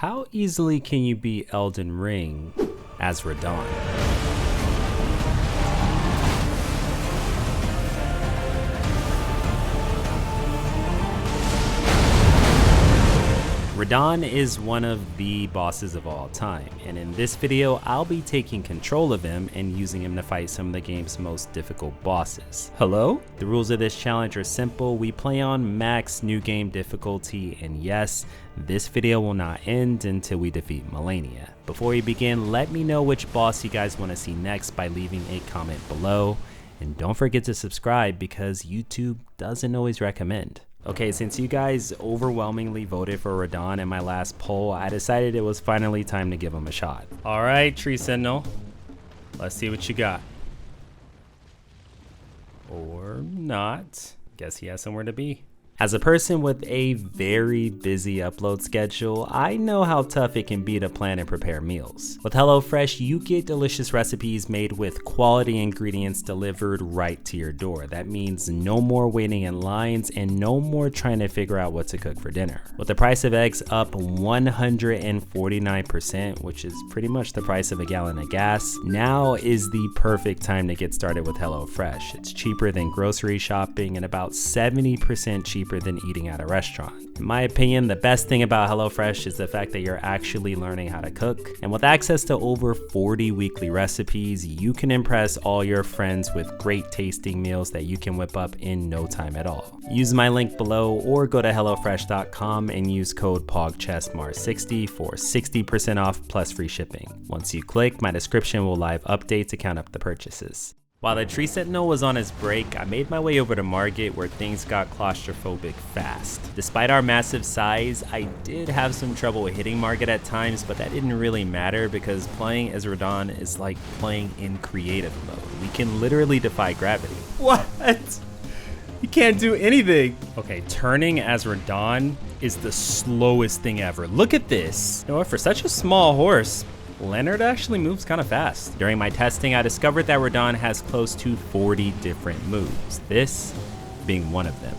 How easily can you beat Elden Ring as Radahn? Radahn is one of the bosses of all time, and in this video I'll be taking control of him and using him to fight some of the game's most difficult bosses. Hello? The rules of this challenge are simple. We play on max new game difficulty, and yes, this video will not end until we defeat Malenia. Before we begin, let me know which boss you guys want to see next by leaving a comment below, and don't forget to subscribe because YouTube doesn't always recommend. Okay, since you guys overwhelmingly voted for Radahn in my last poll, I decided it was finally time to give him a shot. All right, Tree Sentinel, let's see what you got. Or not. Guess he has somewhere to be. As a person with a very busy upload schedule, I know how tough it can be to plan and prepare meals. With HelloFresh, you get delicious recipes made with quality ingredients delivered right to your door. That means no more waiting in lines and no more trying to figure out what to cook for dinner. With the price of eggs up 149%, which is pretty much the price of a gallon of gas, now is the perfect time to get started with HelloFresh. It's cheaper than grocery shopping and about 70% cheaper than eating at a restaurant. In my opinion, the best thing about HelloFresh is the fact that you're actually learning how to cook. And with access to over 40 weekly recipes, you can impress all your friends with great tasting meals that you can whip up in no time at all. Use my link below or go to HelloFresh.com and use code PogChessMar60 for 60% off plus free shipping. Once you click, my description will live update to count up the purchases. While the Tree Sentinel was on his break, I made my way over to Margit where things got claustrophobic fast. Despite our massive size, I did have some trouble hitting Margit at times, but that didn't really matter because playing as Radahn is like playing in creative mode. We can literally defy gravity. What? You can't do anything. Okay, turning as Radahn is the slowest thing ever. Look at this. You know what, for such a small horse, Leonard actually moves kind of fast. During my testing, I discovered that Radahn has close to 40 different moves, this being one of them.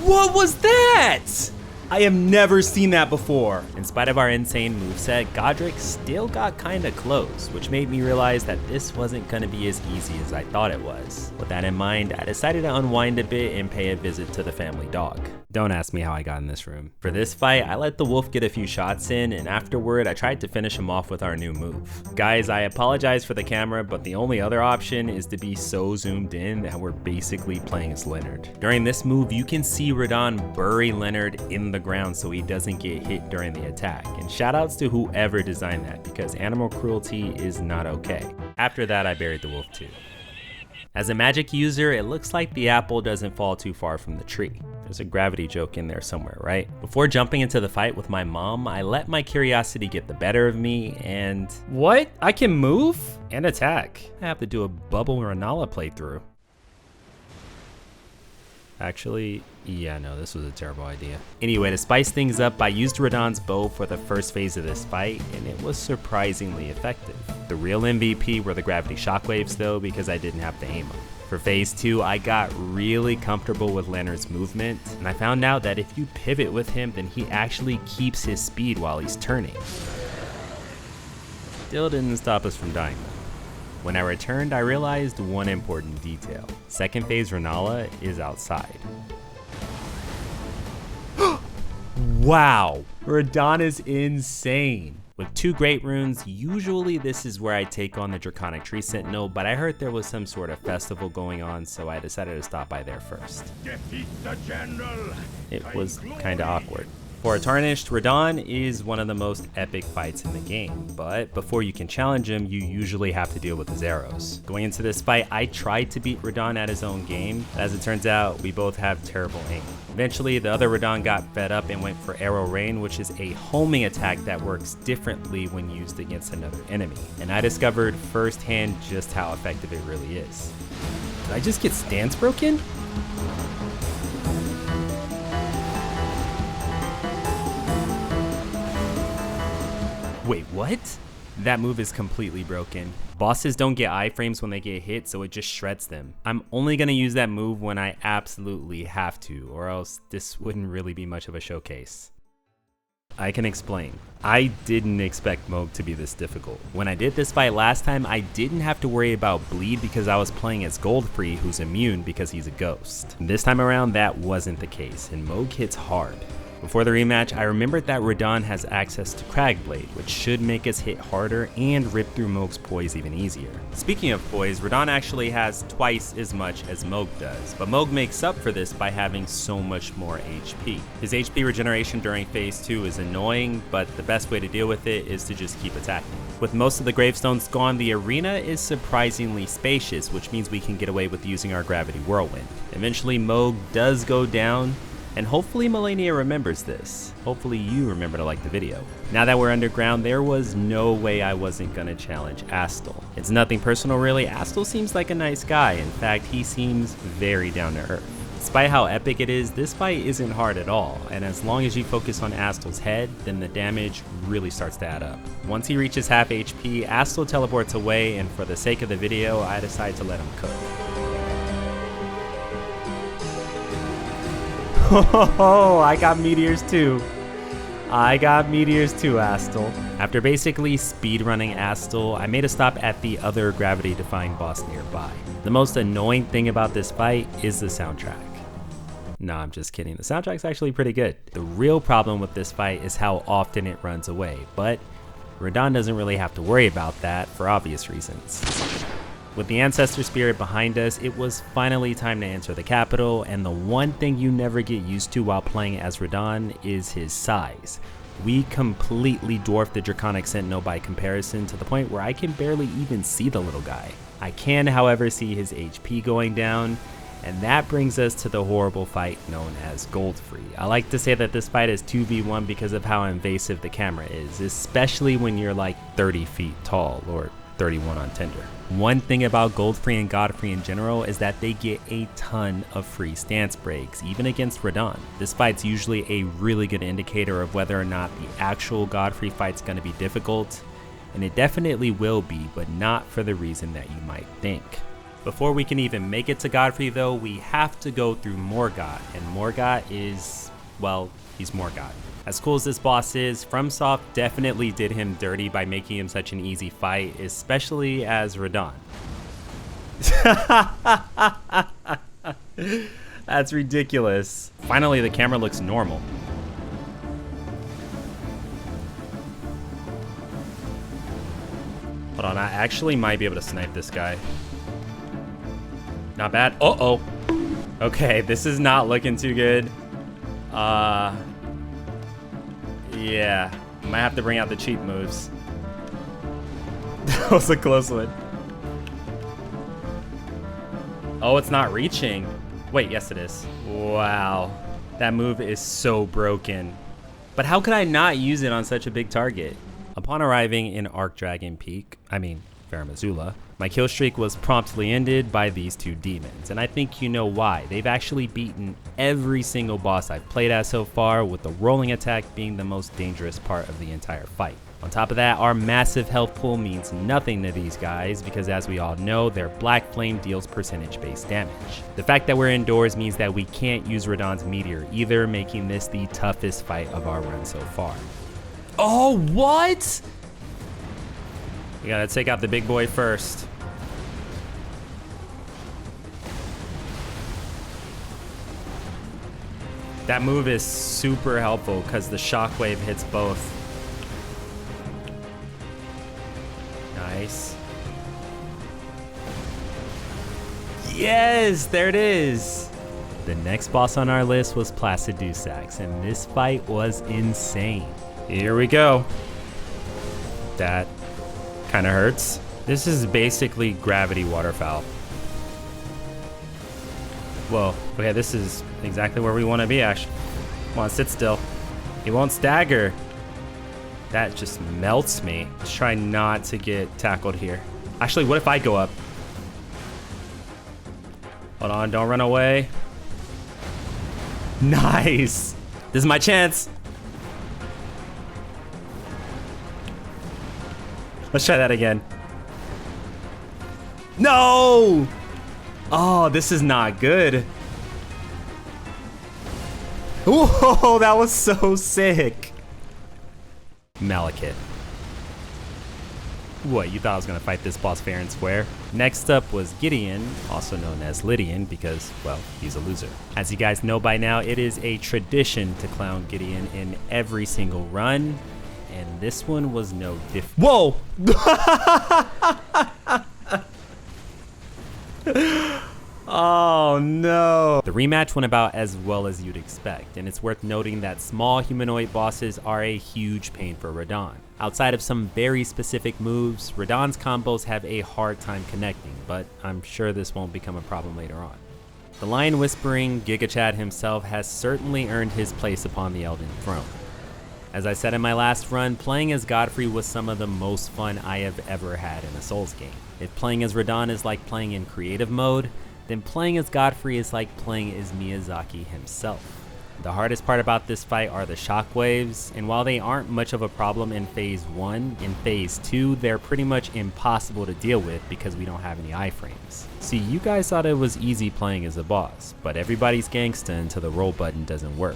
What was that? I have never seen that before. In spite of our insane moveset, Godrick still got kinda close, which made me realize that this wasn't gonna be as easy as I thought it was. With that in mind, I decided to unwind a bit and pay a visit to the family dog. Don't ask me how I got in this room. For this fight, I let the wolf get a few shots in, and afterward, I tried to finish him off with our new move. Guys, I apologize for the camera, but the only other option is to be so zoomed in that we're basically playing as Leonard. During this move, you can see Radahn bury Leonard in the ground so he doesn't get hit during the attack. And shoutouts to whoever designed that, because animal cruelty is not okay. After that, I buried the wolf too. As a magic user, it looks like the apple doesn't fall too far from the tree. There's a gravity joke in there somewhere, right? Before jumping into the fight with my mom, I let my curiosity get the better of me and... What? I can move? And attack. I have to do a bubble Rennala playthrough. Actually, yeah, no, this was a terrible idea. Anyway, to spice things up, I used Radahn's bow for the first phase of this fight, and it was surprisingly effective. The real MVP were the gravity shockwaves though, because I didn't have to aim them. For phase 2, I got really comfortable with Leonard's movement, and I found out that if you pivot with him, then he actually keeps his speed while he's turning. Still didn't stop us from dying though. When I returned, I realized one important detail. Second phase Rennala is outside. Wow, Radahn is insane. With 2 great runes, usually this is where I take on the Draconic Tree Sentinel, but I heard there was some sort of festival going on, so I decided to stop by there first. Defeat the general. It was kinda awkward. For a Tarnished, Radahn is one of the most epic fights in the game, but before you can challenge him, you usually have to deal with his arrows. Going into this fight, I tried to beat Radahn at his own game, but as it turns out, we both have terrible aim. Eventually, the other Radahn got fed up and went for Arrow Rain, which is a homing attack that works differently when used against another enemy. And I discovered firsthand just how effective it really is. Did I just get stance broken? Wait, what? That move is completely broken. Bosses don't get iframes when they get hit, so it just shreds them. I'm only gonna use that move when I absolutely have to, or else this wouldn't really be much of a showcase. I can explain. I didn't expect Mohg to be this difficult. When I did this fight last time, I didn't have to worry about bleed because I was playing as Goldfrey, who's immune because he's a ghost. This time around, that wasn't the case, and Mohg hits hard. Before the rematch, I remembered that Radahn has access to Cragblade, which should make us hit harder and rip through Mohg's poise even easier. Speaking of poise, Radahn actually has twice as much as Mohg does, but Mohg makes up for this by having so much more HP. His HP regeneration during phase 2 is annoying, but the best way to deal with it is to just keep attacking. With most of the gravestones gone, the arena is surprisingly spacious, which means we can get away with using our gravity whirlwind. Eventually, Mohg does go down, and hopefully Malenia remembers this. Hopefully you remember to like the video. Now that we're underground, there was no way I wasn't gonna challenge Astel. It's nothing personal really. Astel seems like a nice guy. In fact, he seems very down to earth. Despite how epic it is, this fight isn't hard at all, and as long as you focus on Astel's head, then the damage really starts to add up. Once he reaches half HP, Astel teleports away, and for the sake of the video, I decide to let him cook. Oh, I got meteors too. Astel. After basically speedrunning Astel, I made a stop at the other gravity-defying boss nearby. The most annoying thing about this fight is the soundtrack. No, I'm just kidding. The soundtrack's actually pretty good. The real problem with this fight is how often it runs away, but Radahn doesn't really have to worry about that for obvious reasons. With the Ancestor Spirit behind us, it was finally time to enter the capital, and the one thing you never get used to while playing as Radahn is his size. We completely dwarfed the Draconic Sentinel by comparison to the point where I can barely even see the little guy. I can, however, see his HP going down, and that brings us to the horrible fight known as Goldfrey. I like to say that this fight is 2v1 because of how invasive the camera is, especially when you're like 30 feet tall or 31 on Tinder. One thing about Goldfrey and Godfrey in general is that they get a ton of free stance breaks, even against Radahn. This fight's usually a really good indicator of whether or not the actual Godfrey fight's going to be difficult, and it definitely will be, but not for the reason that you might think. Before we can even make it to Godfrey though, we have to go through Morgott, and Morgott is, well, he's Morgott. As cool as this boss is, FromSoft definitely did him dirty by making him such an easy fight, especially as Radahn. That's ridiculous. Finally, the camera looks normal. Hold on, I actually might be able to snipe this guy. Not bad. Uh-oh. Okay, this is not looking too good. Yeah, might have to bring out the cheap moves. That was a close one. Oh, it's not reaching. Wait, yes it is. Wow, that move is so broken. But how could I not use it on such a big target? Upon arriving in Archdragon Peak, Farum Azula, my kill streak was promptly ended by these two demons, and I think you know why. They've actually beaten every single boss I've played as so far, with the rolling attack being the most dangerous part of the entire fight. On top of that, our massive health pool means nothing to these guys because, as we all know, their Black Flame deals percentage-based damage. The fact that we're indoors means that we can't use Radahn's Meteor either, making this the toughest fight of our run so far. Oh, what? We gotta take out the big boy first. That move is super helpful because the shockwave hits both. Nice. Yes, there it is. The next boss on our list was Placidusax, and this fight was insane. Here we go. That kind of hurts. This is basically gravity waterfowl. Whoa, okay, this is exactly where we want to be, actually. Come on, sit still. He won't stagger. That just melts me. Let's try not to get tackled here. Actually, what if I go up? Hold on, don't run away. Nice. This is my chance. Let's try that again. No! Oh, this is not good. Whoa, that was so sick. Maliketh. What, you thought I was gonna fight this boss fair and square? Next up was Gideon, also known as Lydian because, well, he's a loser. As you guys know by now, it is a tradition to clown Gideon in every single run, and this one was no different. Whoa! Oh no. The rematch went about as well as you'd expect, and it's worth noting that small humanoid bosses are a huge pain for Radahn. Outside of some very specific moves, Radahn's combos have a hard time connecting, but I'm sure this won't become a problem later on. The Lion Whispering Giga Chad himself has certainly earned his place upon the Elden Throne. As I said in my last run, playing as Godfrey was some of the most fun I have ever had in a Souls game. If playing as Radahn is like playing in creative mode, then playing as Godfrey is like playing as Miyazaki himself. The hardest part about this fight are the shockwaves, and while they aren't much of a problem in phase 1, in phase 2 they're pretty much impossible to deal with because we don't have any iframes. See, you guys thought it was easy playing as a boss, but everybody's gangsta until the roll button doesn't work.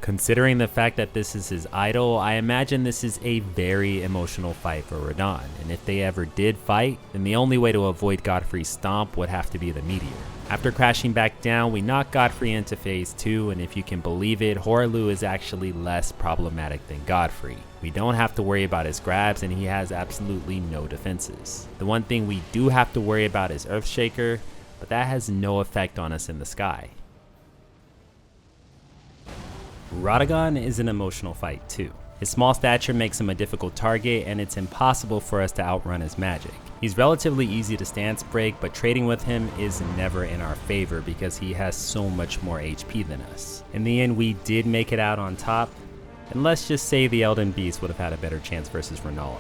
Considering the fact that this is his idol, I imagine this is a very emotional fight for Radahn, and if they ever did fight, then the only way to avoid Godfrey's stomp would have to be the meteor. After crashing back down, we knock Godfrey into phase 2, and if you can believe it, Hoarlu is actually less problematic than Godfrey. We don't have to worry about his grabs, and he has absolutely no defenses. The one thing we do have to worry about is Earthshaker, but that has no effect on us in the sky. Radagon is an emotional fight too. His small stature makes him a difficult target, and it's impossible for us to outrun his magic. He's relatively easy to stance break, but trading with him is never in our favor because he has so much more HP than us. In the end, we did make it out on top, and let's just say the Elden Beast would have had a better chance versus Rennala.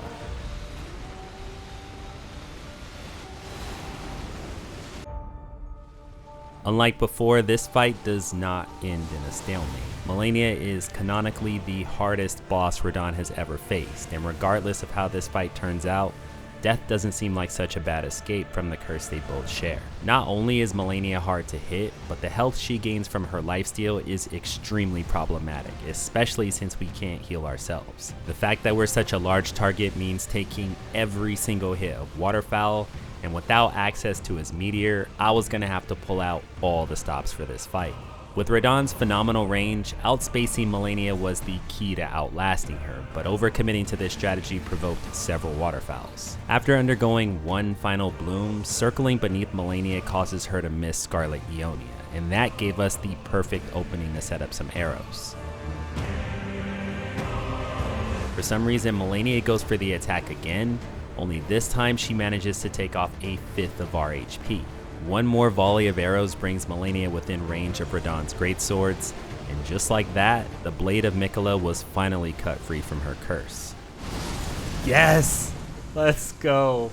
Unlike before, this fight does not end in a stalemate. Malenia is canonically the hardest boss Radahn has ever faced, and regardless of how this fight turns out, death doesn't seem like such a bad escape from the curse they both share. Not only is Malenia hard to hit, but the health she gains from her lifesteal is extremely problematic, especially since we can't heal ourselves. The fact that we're such a large target means taking every single hit of Waterfowl, and without access to his meteor, I was gonna have to pull out all the stops for this fight. With Radahn's phenomenal range, outspacing Malenia was the key to outlasting her, but overcommitting to this strategy provoked several waterfowls. After undergoing one final bloom, circling beneath Malenia causes her to miss Scarlet Ionia, and that gave us the perfect opening to set up some arrows. For some reason, Malenia goes for the attack again, only this time she manages to take off a fifth of our HP. One more volley of arrows brings Malenia within range of Radahn's greatswords, and just like that, the Blade of Miquella was finally cut free from her curse. Yes! Let's go!